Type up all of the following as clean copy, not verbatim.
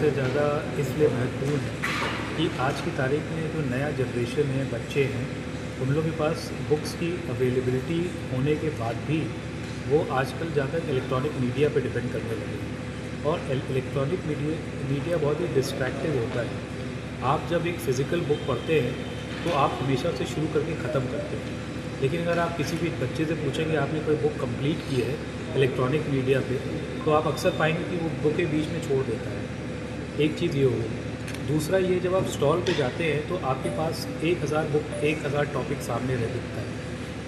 सबसे ज़्यादा इसलिए महत्वपूर्ण है कि आज की तारीख में जो नया जनरेशन है, बच्चे हैं, उन लोगों के पास बुक्स की अवेलेबिलिटी होने के बाद भी वो आजकल ज़्यादा इलेक्ट्रॉनिक मीडिया पे डिपेंड करने लगे हैं। और इलेक्ट्रॉनिक मीडिया बहुत ही डिस्ट्रैक्टिव होता है। आप जब एक फ़िज़िकल बुक पढ़ते हैं तो आप हमेशा से शुरू करके ख़त्म करते हैं, लेकिन अगर आप किसी भी बच्चे से पूछेंगे आपने कोई बुक कंप्लीट की है इलेक्ट्रॉनिक मीडिया पे, तो आप अक्सर पाएंगे कि वो बुक के बीच में छोड़ देता है। एक चीज़ ये हो गई। दूसरा ये, जब आप स्टॉल पे जाते हैं तो आपके पास 1000 बुक, 1000 टॉपिक सामने रह दिखता है,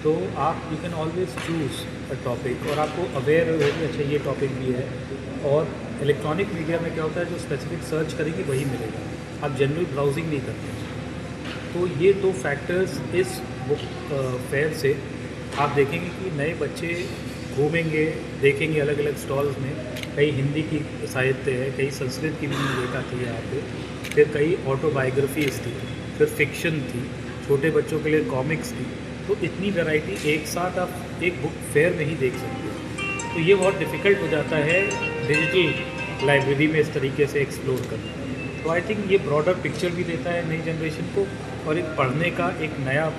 तो आप you can always choose a topic और आपको अवेयर हो कि अच्छा ये टॉपिक भी है। और इलेक्ट्रॉनिक मीडिया में क्या होता है, जो स्पेसिफिक सर्च करेंगे वही मिलेगा, आप जनरल ब्राउजिंग नहीं करते हैं। तो ये दो फैक्टर्स इस बुक फेयर से आप देखेंगे कि नए बच्चे घूमेंगे, देखेंगे अलग अलग स्टॉल्स में, कई हिंदी की साहित्य है, कई संस्कृत की भी मैंने देखा थी यहाँ पे, फिर कई ऑटोबायोग्राफीज़ थी, फिर फिक्शन थी, छोटे बच्चों के लिए कॉमिक्स थी। तो इतनी वैरायटी एक साथ आप एक बुक फेयर में ही देख सकते हो। तो ये बहुत डिफ़िकल्ट हो जाता है डिजिटल लाइब्रेरी में इस तरीके से एक्सप्लोर करना। तो आई थिंक ये ब्रॉडर पिक्चर भी देता है नई जनरेशन को और एक पढ़ने का एक नया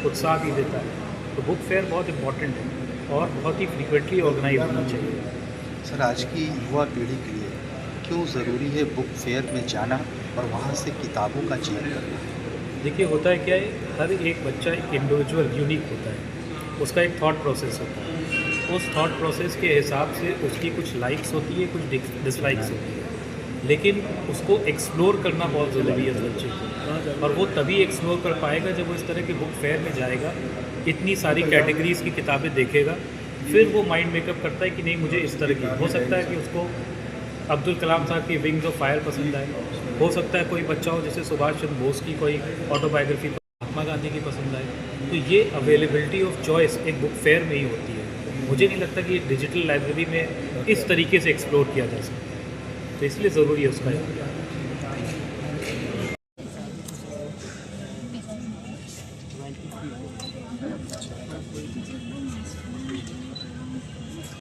उत्साह भी देता है। तो बुक फेयर बहुत इम्पॉर्टेंट है और बहुत ही फ्रीक्वेंटली ऑर्गेनाइज होना चाहिए। सर, आज की युवा पीढ़ी के लिए क्यों ज़रूरी है बुक फेयर में जाना और वहाँ से किताबों का चयन करना? देखिए, होता है क्या है, हर एक बच्चा एक इंडिविजुअल यूनिक होता है, उसका एक थॉट प्रोसेस होता है। उस थॉट प्रोसेस के हिसाब से उसकी कुछ लाइक्स होती है, कुछ डिसलाइक्स होती है, लेकिन उसको एक्सप्लोर करना बहुत ज़रूरी है उस बच्चे को। और वो तभी एक्सप्लोर कर पाएगा जब वो इस तरह के बुक फेयर में जाएगा, इतनी सारी कैटेगरीज़ की किताबें देखेगा, फिर वो माइंड मेकअप करता है कि नहीं मुझे इस तरह की। हो सकता है कि उसको अब्दुल कलाम साहब की विंग्स ऑफ फायर पसंद आए, हो सकता है कोई बच्चा हो जैसे सुभाष चंद्र बोस की कोई ऑटोबायोग्राफी, महात्मा गांधी की पसंद आए। तो ये अवेलेबिलिटी ऑफ चॉइस एक बुक फेयर में ही होती है। मुझे नहीं लगता कि डिजिटल लाइब्रेरी में इस तरीके से एक्सप्लोर किया जा सकता है, तो इसलिए ज़रूरी है उसका।